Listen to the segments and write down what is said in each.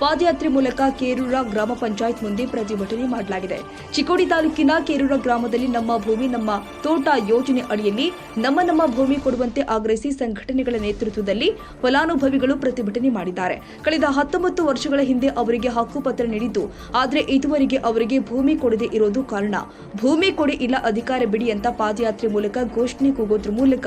ಪಾದಯಾತ್ರೆ ಮೂಲಕ ಕೇರೂರ ಗ್ರಾಮ ಪಂಚಾಯತ್ ಮುಂದೆ ಪ್ರತಿಭಟನೆ ಮಾಡಲಾಗಿದೆ. ಚಿಕ್ಕೋಡಿ ತಾಲೂಕಿನ ಕೇರೂರ ಗ್ರಾಮದಲ್ಲಿ ನಮ್ಮ ಭೂಮಿ ನಮ್ಮ ತೋಟ ಯೋಜನೆ ಅಡಿಯಲ್ಲಿ ನಮ್ಮ ಭೂಮಿ ಕೊಡುವಂತೆ ಆಗ್ರಹಿಸಿ ಸಂಘಟನೆಗಳ ನೇತೃತ್ವದಲ್ಲಿ ಫಲಾನುಭವಿಗಳು ಪ್ರತಿಭಟನೆ ಮಾಡಿದ್ದಾರೆ. ಕಳೆದ 19 ವರ್ಷಗಳ ಹಿಂದೆ ಅವರಿಗೆ ಹಕ್ಕುಪತ್ರ ನೀಡಿದ್ದು, ಆದರೆ ಇದುವರೆಗೆ ಅವರಿಗೆ ಭೂಮಿ ಕೊಡದೆ ಇರೋದು ಕಾರಣ. ಭೂಮಿ ಕೊಡಿ ಇಲ್ಲ ಅಧಿಕಾರ ಬಿಡಿ ಅಂತ ಪಾದಯಾತ್ರೆ ಮೂಲಕ ಘೋಷಣೆ ಕೂಗೋದ್ರ ಮೂಲಕ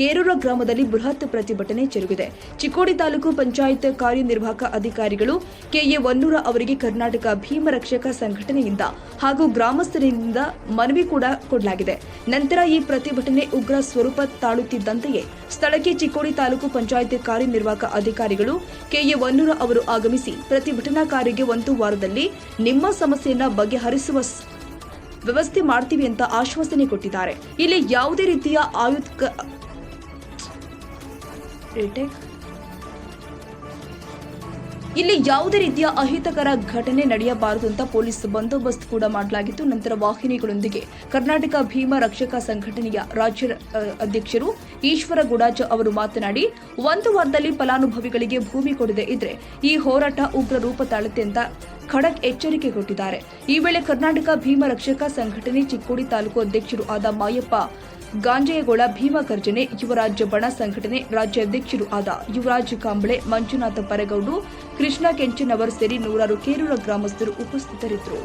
ಕೇರೂರ ಗ್ರಾಮದಲ್ಲಿ ಬೃಹತ್ ಪ್ರತಿಭಟನೆ ಜರುಗಿದೆ. ಚಿಕ್ಕೋಡಿ ತಾಲೂಕು ಪಂಚಾಯತ್ ಕಾರ್ಯನಿರ್ವಾಹಕ ಅಧಿಕಾರಿಗಳು ಕೆಎ ವನ್ನೂರ ಅವರಿಗೆ ಕರ್ನಾಟಕ ಭೀಮ ರಕ್ಷಕ ಸಂಘಟನೆಯಿಂದ ಹಾಗೂ ಗ್ರಾಮಸ್ಥರಿಂದ ಮನವಿ ಕೂಡ ಕೊಡಲಾಗಿದೆ. ನಂತರ ಈ ಪ್ರತಿಭಟನೆ ಉಗ್ರ ಸ್ವರೂಪ ತಾಳುತ್ತಿದ್ದಂತೆಯೇ ಸ್ಥಳಕ್ಕೆ ಚಿಕ್ಕೋಡಿ ತಾಲೂಕು ಪಂಚಾಯತ್ ಕಾರ್ಯನಿರ್ವಾಹಕ ಅಧಿಕಾರಿಗಳು ಕೆಎ ವನ್ನೂರ ಅವರು ಆಗಮಿಸಿ ಪ್ರತಿಭಟನಾಕಾರರಿಗೆ 1 ವಾರದಲ್ಲಿ ನಿಮ್ಮ ಸಮಸ್ಯೆಯನ್ನ ಬಗೆಹರಿಸುವ ವ್ಯವಸ್ಥೆ ಮಾಡ್ತೀವಿ ಅಂತ ಆಶ್ವಾಸನೆ ಕೊಟ್ಟಿದ್ದಾರೆ. ಇಲ್ಲಿ ಯಾವುದೇ ರೀತಿಯ ಅಹಿತಕರ ಘಟನೆ ನಡೆಯಬಾರದು ಅಂತ ಪೊಲೀಸ್ ಬಂದೋಬಸ್ತ್ ಕೂಡ ಮಾಡಲಾಗಿತ್ತು. ನಂತರ ವಾಹಿನಿಗಳೊಂದಿಗೆ ಕರ್ನಾಟಕ ಭೀಮ ರಕ್ಷಕ ಸಂಘಟನೆಯ ರಾಜ್ಯ ಅಧ್ಯಕ್ಷರು ಈಶ್ವರ ಗುಡಾಜ್ ಅವರು ಮಾತನಾಡಿ 1 ವಾರದಲ್ಲಿ ಫಲಾನುಭವಿಗಳಿಗೆ ಭೂಮಿ ಕೊಡದೆ ಇದ್ರೆ ಈ ಹೋರಾಟ ಉಗ್ರ ರೂಪ ತಾಳುತ್ತೆ ಅಂತ ಖಡಕ್ ಎಚ್ಚರಿಕೆ ಕೊಟ್ಟಿದ್ದಾರೆ. ಈ ವೇಳೆ ಕರ್ನಾಟಕ ಭೀಮ ರಕ್ಷಕ ಸಂಘಟನೆ ಚಿಕ್ಕೋಡಿ ತಾಲೂಕು ಅಧ್ಯಕ್ಷರು ಆದ ಮಾಯಪ್ಪ ಗಾಂಜೇಗೌಡ, ಭೀಮ ಗರ್ಜನೆ ಯುವರಾಜ್ ಬಣ ಸಂಘಟನೆ ರಾಜ್ಯಾಧ್ಯಕ್ಷರು ಆದ ಯುವರಾಜ್ ಕಾಂಬಳೆ, ಮಂಜುನಾಥ ಪರಗೌಡು, ಕೃಷ್ಣ ಕೆಂಚನವರ್ ಸೇರಿ 100 ಕೇರೂರ ಗ್ರಾಮಸ್ಥರು ಉಪಸ್ಥಿತರಿದ್ದರು.